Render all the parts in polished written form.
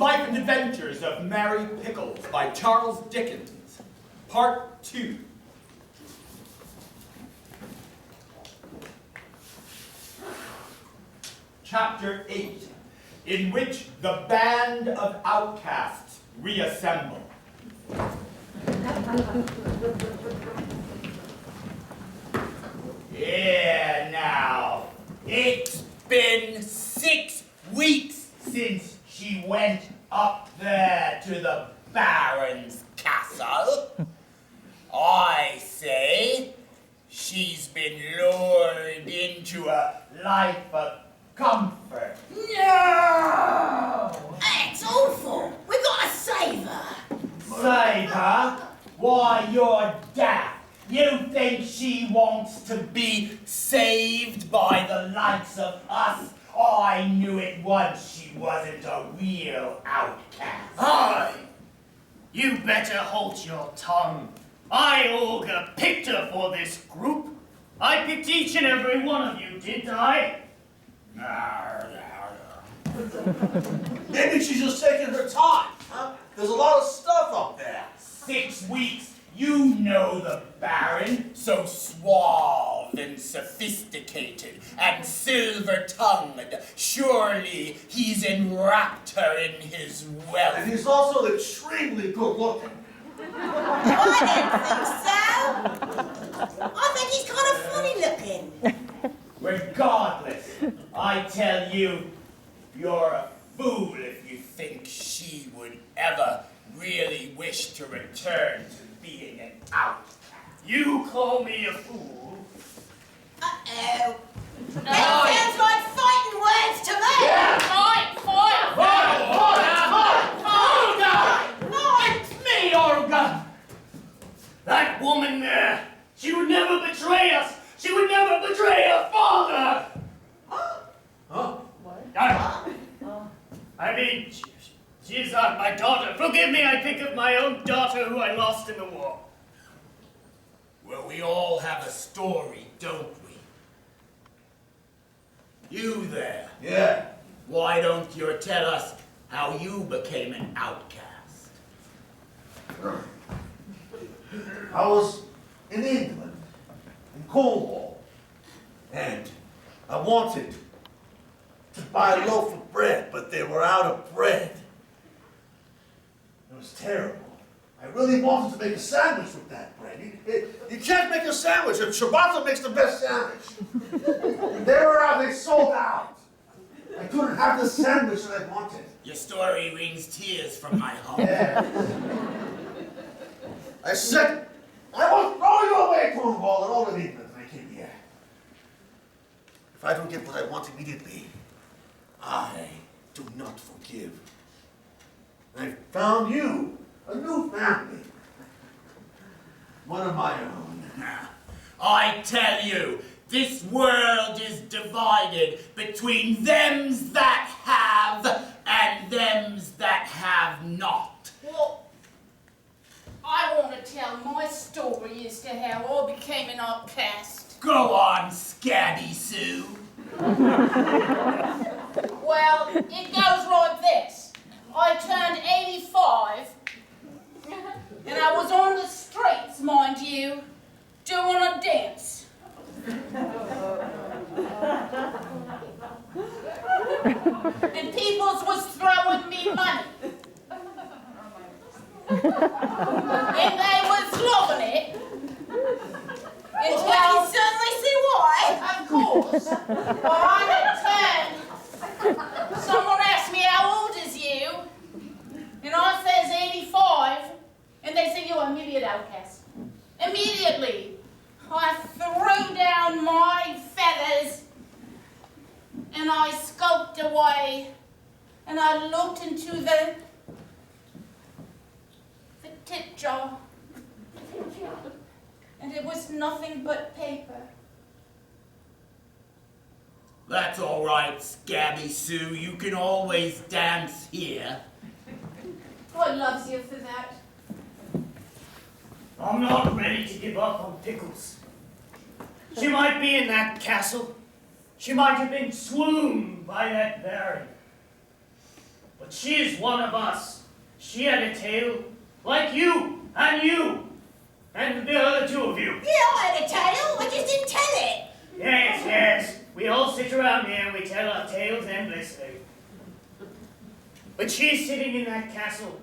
Life and Adventures of Mary Pickles by Charles Dickens, Part 2. Chapter 8, in which the band of outcasts reassemble. Yeah, now, it's been 6 weeks since she went up there to the Baron's castle. I say she's been lured into a life of comfort. No! It's awful. We've got to save her. Save her? Why, you're daft. You think she wants to be saved by the likes of us? I knew it once she wasn't a real outcast. Aye! You better hold your tongue. I, Olga, picked her for this group. I picked each and every one of you, didn't I? Maybe she's just taking her time, huh? There's a lot of stuff up there. 6 weeks. You know the Baron, so suave and sophisticated and silver-tongued. Surely he's enwrapped her in his wealth. And he's also extremely good-looking. I don't think so. I think he's kind of funny-looking. Regardless, I tell you, you're a fool if you think she would ever really wish to return to being an outcast. You call me a fool? Uh-oh. That sounds like fighting words to me. Yeah. Fight! It's me, Olga! That woman there, she would never betray us. She would never betray her father. Huh? What? I mean, she's not my daughter. Forgive me, I think of my own daughter who I lost in the war. Well, we all have a story, don't we? You there. Yeah. Why don't you tell us how you became an outcast? I was in England, in Cornwall, and I wanted to buy a loaf of bread, but they were out of bread. It was terrible. I really wanted to make a sandwich with that bread. You can't make a sandwich, and Ciabatta makes the best sandwich. And they were out, they sold out. I couldn't have the sandwich that I wanted. Your story rings tears from my heart. Yeah. I said, I will throw you away, Cornwall, and all of England, and I came here. If I don't get what I want immediately, I do not forgive. And I found you, a new family. One of my own. I tell you, this world is divided between thems that have and thems that have not. Well, I want to tell my story as to how I became an outcast. Go on, Scabby Sue. Well, it goes like this. I turned 85, and I was on the streets, mind you, doing a dance. And people was throwing me money. And they was loving it. Until Well, you certainly see why. of course, well, I had turned. Someone asked me, how old is you? And I says 85. And they say, you're an immediate outcast. Immediately, I threw down my feathers and I skulked away. And I looked into the tip jar. And it was nothing but paper. That's all right, Scabby Sue. You can always dance here. God loves you for that. I'm not ready to give up on Pickles. She might be in that castle. She might have been swooned by that Baron. But she is one of us. She had a tail, like you, and the other two of you. Yeah, I had a tail. I just didn't tell it. Yes, yes. We all sit around here and we tell our tales endlessly. But she's sitting in that castle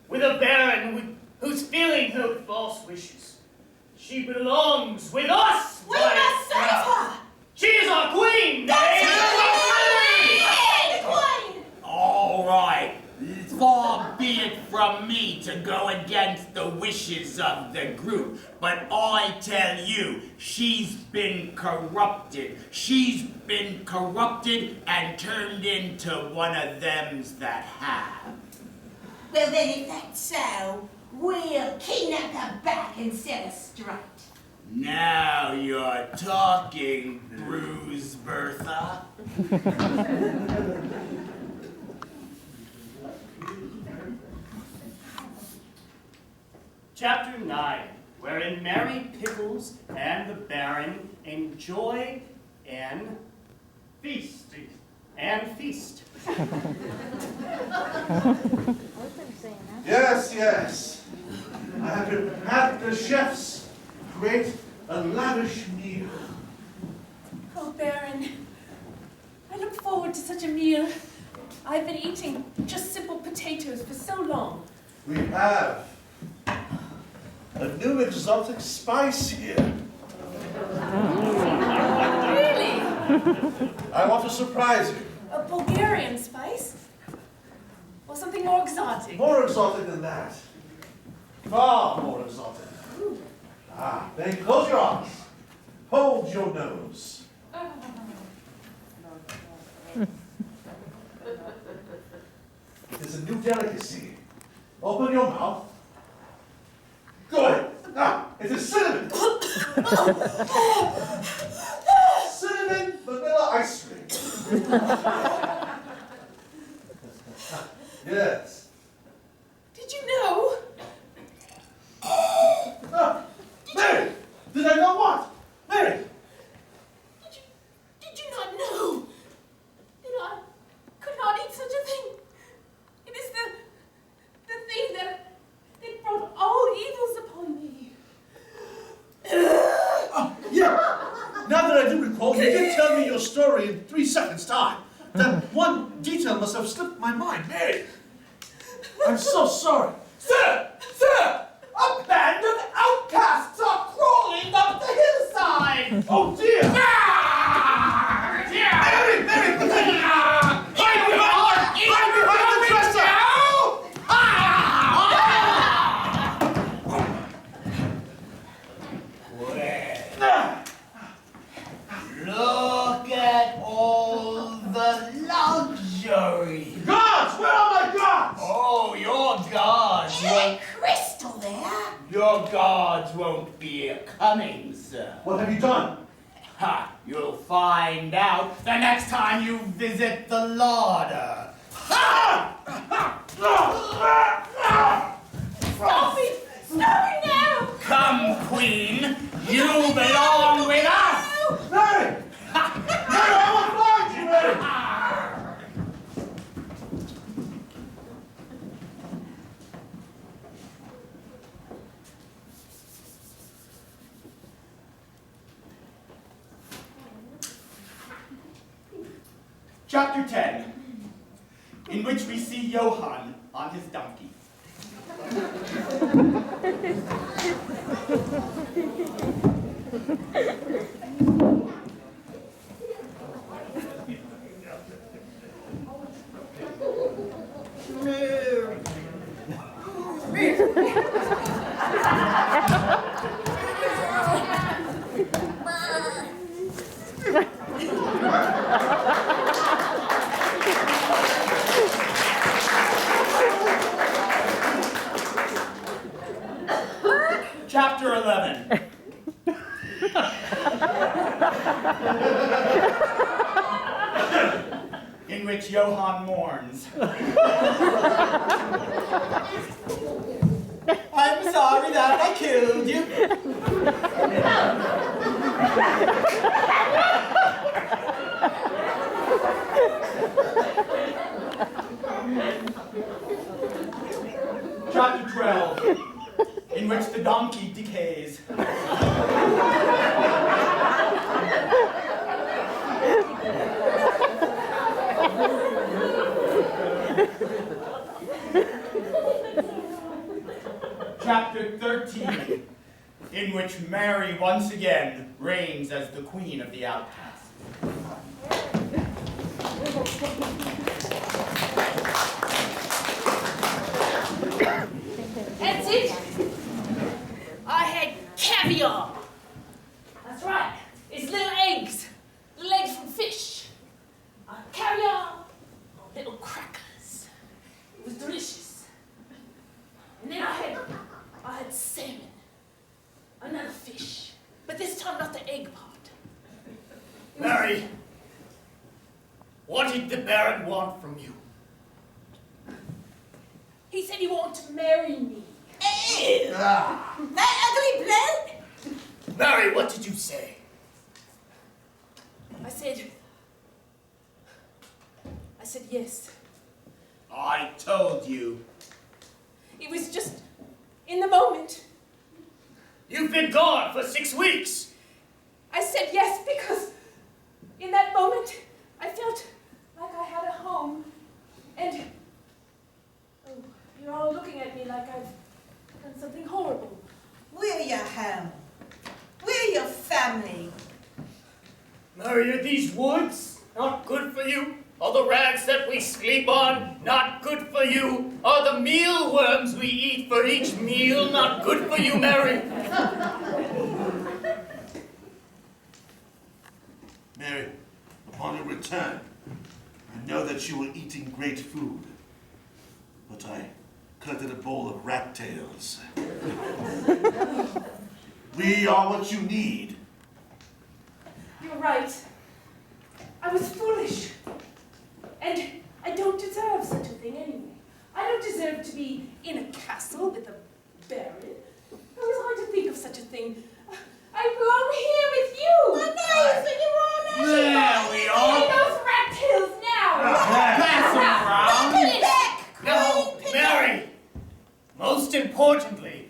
with a baron who's filling her with false wishes. She belongs with us. We must save her. She is our queen. That's Hey! the queen. All right. Far be it from me to go against the wishes of the group, but I tell you, she's been corrupted. She's been corrupted and turned into one of thems that have. Well, then, if that's so, we'll kidnap her back and set her straight. Now you're talking, Bruise Bertha. Chapter 9, wherein Mary Pickles and the Baron enjoy and feast. Yes, yes. I have prepared the chefs great and lavish meal. Oh, Baron, I look forward to such a meal. I've been eating just simple potatoes for so long. We have a new exotic spice here. Really? I want to surprise you. A Bulgarian spice? Or something more exotic? More exotic than that. Far more exotic. Then close your eyes. Hold your nose. It is a new delicacy. Open your mouth. Good. Now, it is cinnamon. Cinnamon vanilla ice cream. Yes. Did you know? Mary! Did I know what? Mary! Did you not know that I could not eat such a thing? It is the thing that brought all evils upon me. Yeah. Now that I do recall, you did tell me your story in 3 seconds' time. That one detail must have slipped my mind. Mary! I'm so sorry. Sir! Sir! A band of outcasts are crawling up the hillside! Oh dear! Mary! Mary! Hide behind the dresser! Look at all the luxury! Gods! Where are my gods? Oh, your gods Is there won't... crystal there? Your gods won't be coming, sir. What have you done? Ha! You'll find out the next time you visit the larder. Stop it! Stop it now! Come, Queen! You belong with us! Mary! Mary, I will find you, Mary! Chapter 10, in which we see Johan on his donkey. Chapter 11. In which Johan mourns. I'm sorry that I killed you. Chapter 12, in which the donkey decays. Chapter 13, in which Mary once again reigns as the queen of the outcast. That's it. I had caviar. That's right. It's little eggs from fish. Caviar, little crackers. It was delicious. And then I had salmon, another fish, but this time not the egg part. Mary, what did the Baron want from you? He said he wanted to marry me. Ew! That ugly bloke? Mary, what did you say? I said yes. I told you. It was just in the moment. You've been gone for 6 weeks. I said yes because in that moment I felt like I had a home. And oh, you're all looking at me like I've done something horrible. We're your home. We're your family. Mary, are these woods not good for you? Are the rags that we sleep on not good for you? Are the mealworms we eat for each meal not good for you, Mary? Mary, upon your return, I know that you were eating great food, but I collected a bowl of rat tails. We are what you need. You're right. I was foolish. And I don't deserve such a thing anyway. I don't deserve to be in a castle with a baron. Who was I to think of such a thing? I belong here with you. I know, so you're on There we are. Give me those rat tails now. Pass them around. back. No, Mary! Most importantly,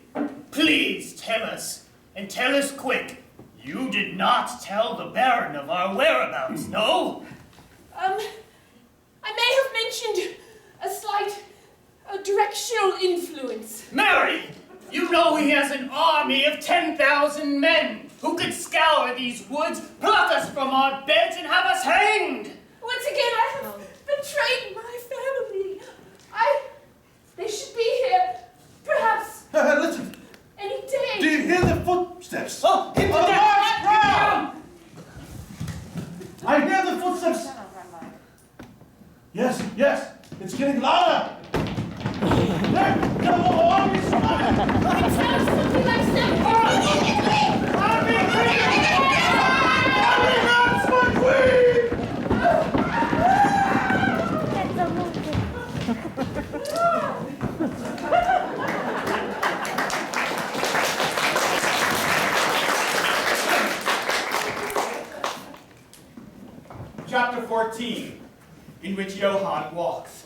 please tell us, and tell us quick. You did not tell the Baron of our whereabouts, no? I may have mentioned a slight directional influence. Mary! You know he has an army of 10,000 men who could scour these woods, pluck us from our beds, and have us hanged! Once again, I have betrayed my family. They should be here, perhaps Listen, any day. do you hear the footsteps? Oh, keep On the down! march, ground! I hear the footsteps. Yes, it's getting louder. There, the whole army's coming. It sounds something like something. Army, that's my queen! Chapter 14, in which Johan walks.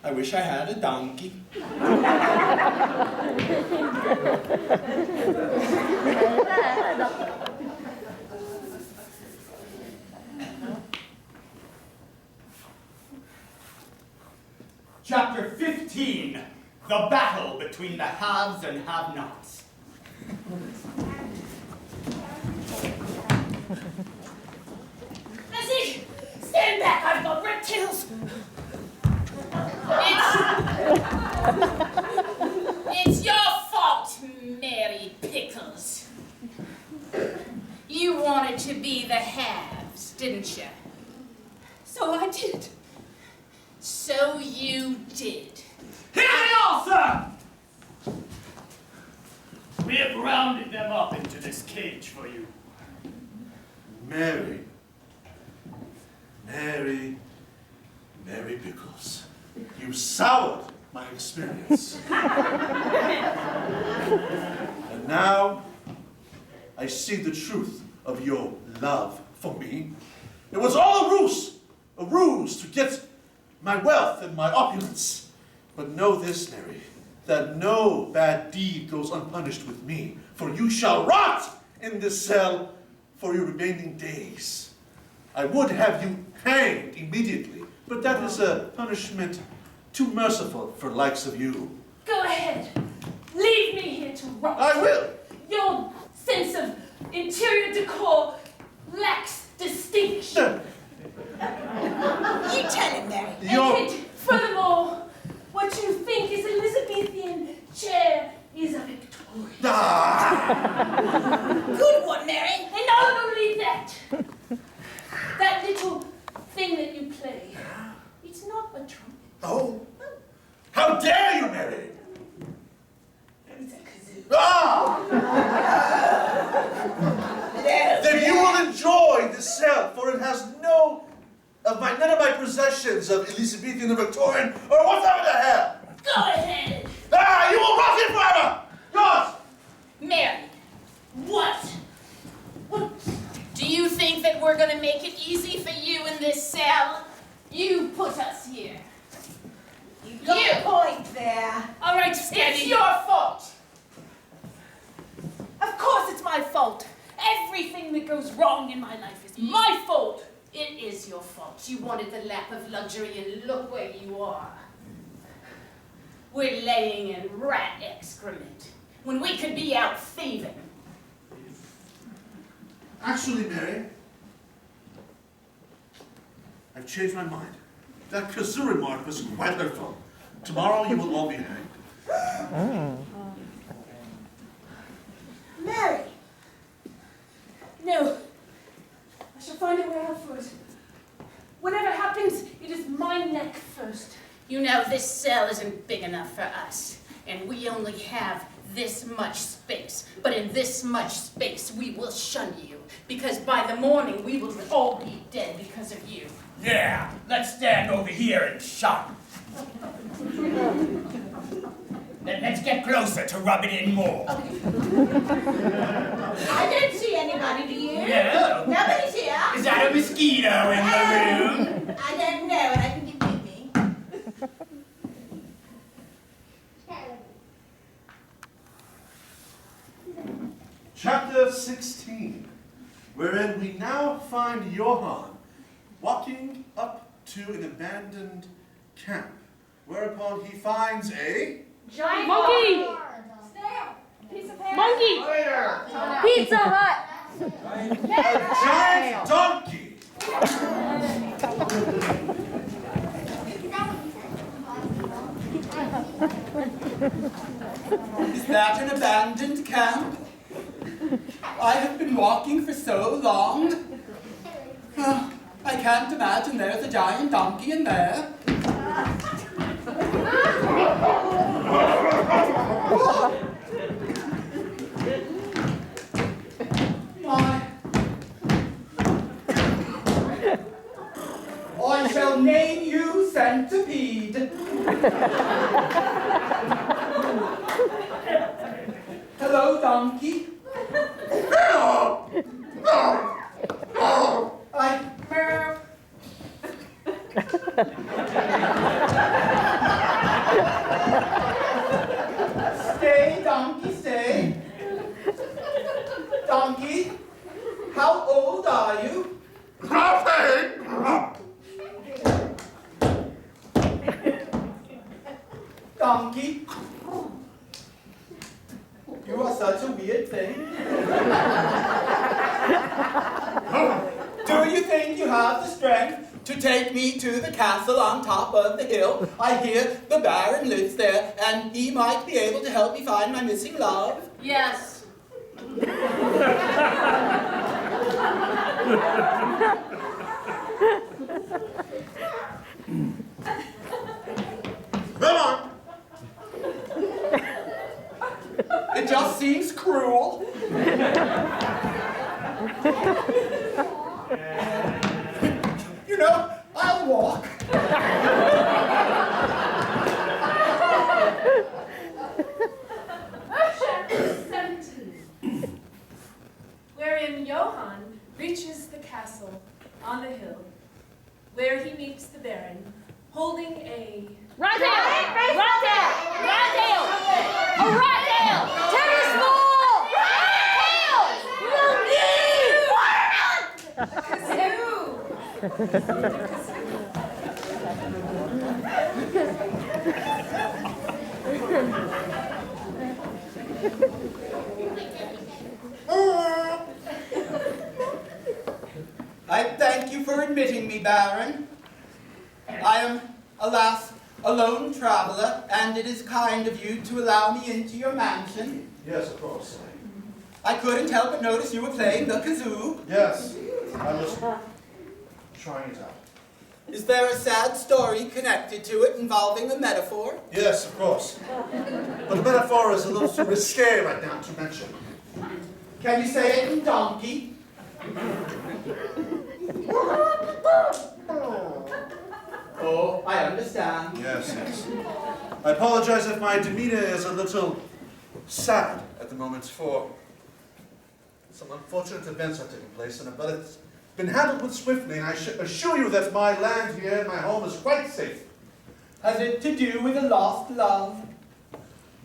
I wish I had a donkey. Chapter 15, the battle between the haves and have-nots. That's it. Stand back. I've got reptiles. It's your fault, Mary Pickles. You wanted to be the haves, didn't you? So I did. So you did. Hear me all, sir! We have rounded them up into this cage for you. Mary Pickles, you soured my experience. And now, I I see the truth of your love for me. It was all a ruse to get my wealth and my opulence. But know this, Mary, that no bad deed goes unpunished with me, for you shall rot in this cell for your remaining days. I would have you hanged immediately, but that is a punishment too merciful for likes of you. Go ahead. Leave me here to rot. I will. Your sense of interior decor lacks distinction. You tell him, Mary. And furthermore, what you think is Elizabethan chair is a Victorian. Good one, Mary. And not only that, that little thing that you play, it's not a trumpet. Oh, how dare you, Mary? It's a kazoo. Then you will enjoy this cell, for it has none of my possessions of Elizabethan or Victorian or whatever the hell. Go ahead. You will rot it forever. Yours. Mary, what? Do you think that we're gonna make it easy for you in this cell? You put us here. You got a point there. All right, It's steady. your fault. Of course it's my fault. Everything that goes wrong in my life is my fault. It is your fault. You wanted the lap of luxury, and look where you are. We're laying in rat excrement when we could be out thieving. Actually, Mary, I've changed my mind. That kazoo remark was quite hurtful. Tomorrow you will all be hanged. Mary. No. I shall find a way out for it. Whatever happens, it is my neck first. You know, this cell isn't big enough for us, and we only have this much space. But in this much space, we will shun you, because by the morning, we will all be dead because of you. Yeah, let's stand over here and shut. Let's get closer to rub it in more. I don't see anybody, do you? No. Nobody's here. Is that a mosquito in the room? I don't know, and I think it may be. Chapter 16, wherein we now find Johan walking up to an abandoned camp, whereupon he finds a Giant monkey! Monkey! Pizza Hut! giant donkey. Is that an abandoned camp? I have been walking for so long. I can't imagine there's a giant donkey in there. I shall name you Centipede. Hello, donkey. Stay, donkey, stay. Donkey, how old are you? Donkey, you are such a weird thing. Do you think you have the strength to take me to the castle on top of the hill? I hear the Baron lives there, and he might be able to help me find my missing love. Yes. Come on. It just seems cruel. You know, I'll walk. wherein Johan reaches the castle on the hill, where he meets the Baron, holding a... Rat tail! Rat tail! Rat tail! A rat tail! Tennis ball! Rat tail! I thank you for admitting me, Baron. I am, alas, a lone traveler, and it is kind of you to allow me into your mansion. Yes, of course. I couldn't help but notice you were playing the kazoo. Yes, I was trying it out. Is there a sad story connected to it involving a metaphor? Yes, of course. But the metaphor is a little too risque right now to mention. Can you say it in donkey? Oh, I understand. Yes, yes. I apologize if my demeanor is a little sad at the moment, for some unfortunate events have taken place, but it's been handled with swiftly, and I assure you that my land here, my home, is quite safe. Has it to do with a lost love?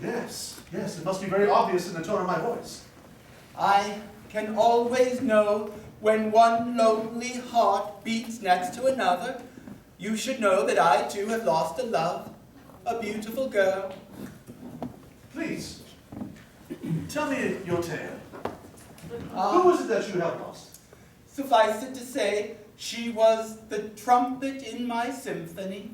Yes, yes, it must be very obvious in the tone of my voice. I can always know when one lonely heart beats next to another. You should know that I too have lost a love, a beautiful girl. Please, tell me your tale. Ah. Who was it that you have lost? Suffice it to say, she was the trumpet in my symphony.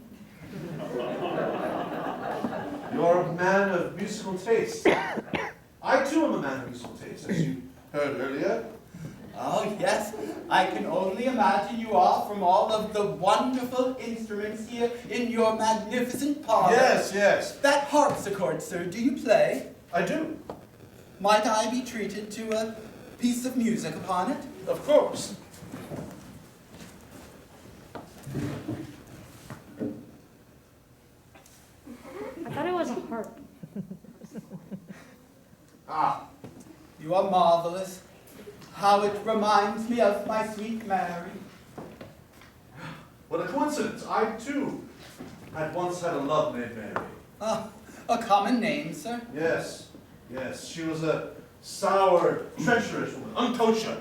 You're a man of musical taste. I too am a man of musical taste, as you heard earlier. Oh, yes, I can only imagine you are from all of the wonderful instruments here in your magnificent parlor. Yes, yes. That harpsichord, sir, do you play? I do. Might I be treated to a piece of music upon it? Of course. I thought it was a harp. Ah, you are marvelous. How it reminds me of my sweet Mary. What a coincidence. I too had once had a love named Mary. Ah, a common name, sir. Yes, yes. She was a sour, treacherous woman, unkosher.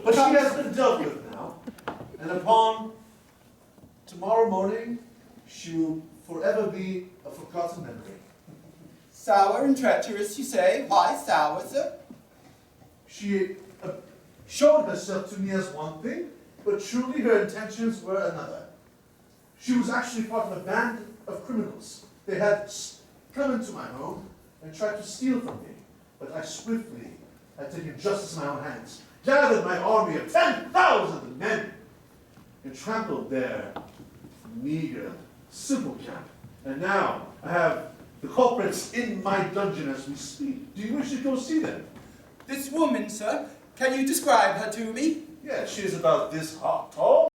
But she has been dealt with now, and upon tomorrow morning, she will forever be a forgotten memory. Sour and treacherous, you say? Why sour, sir? She showed herself to me as one thing, but truly her intentions were another. She was actually part of a band of criminals. They had come into my home and tried to steal from me, but I swiftly had taken justice in my own hands, gathered my army of 10,000 men, and trampled their meager, simple camp. And now I have the culprits in my dungeon as we speak. Do you wish to go see them? This woman, sir, can you describe her to me? Yes, she is about this tall,